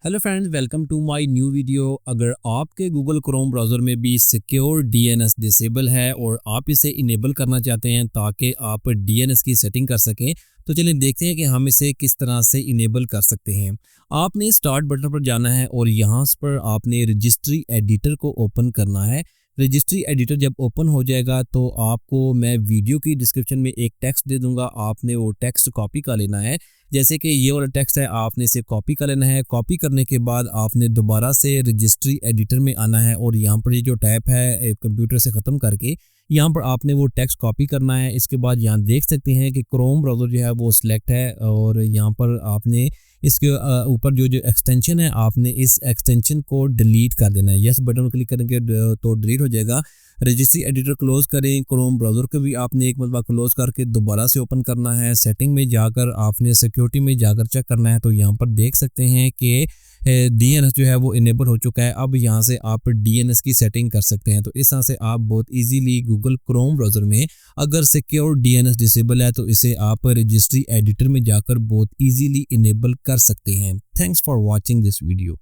Hello friends, welcome to my new video. अगर आपके Google Chrome browser में भी सिक्योर डीएनएस डिसेबल है और आप इसे इनेबल करना चाहते हैं ताकि आप डीएनएस की सेटिंग कर सकें, तो चलिए देखते हैं कि हम इसे किस तरह से इनेबल कर सकते हैं। आपने स्टार्ट बटन पर जाना है और यहाँ पर आपने रजिस्ट्री एडिटर को ओपन करना है। रजिस्ट्री एडिटर जब ओपन हो जाएगा तो आपको मैं वीडियो की डिस्क्रिप्शन में एक टेक्स्ट दे दूंगा, आपने वो टेक्स्ट कॉपी कर लेना है। जैसे कि ये वाला टेक्स्ट है, आपने इसे कॉपी कर लेना है। कॉपी करने के बाद आपने दोबारा से रजिस्ट्री एडिटर में आना है और यहाँ पर ये जो टैब है कंप्यूटर से ख़त्म करके यहाँ पर आपने वो टेक्स्ट कॉपी करना है। इसके बाद यहाँ देख सकते हैं कि क्रोम ब्राउज़र जो है वो सिलेक्ट है और यहाँ पर आपने इसके ऊपर जो जो एक्सटेंशन है आपने इस एक्सटेंशन को डिलीट कर देना है। यस बटन क्लिक करेंगे तो डिलीट हो जाएगा। रजिस्ट्री एडिटर क्लोज करें। क्रोम ब्राउज़र को भी आपने एक मरतबा क्लोज करके दोबारा से ओपन करना है। सेटिंग में जाकर आपने सिक्योरिटी में जाकर चेक करना है, तो यहाँ पर देख सकते हैं कि डीएनएस जो है वो इनेबल हो चुका है। अब यहाँ से आप डीएनएस की सेटिंग कर सकते हैं। तो इस तरह से आप बहुत इजीली गूगल क्रोम ब्राउज़र में अगर सिक्योर डीएनएस डिसेबल है तो इसे आप रजिस्ट्री एडिटर में जाकर बहुत इजीली इनेबल कर सकते हैं। Thanks for watching this video.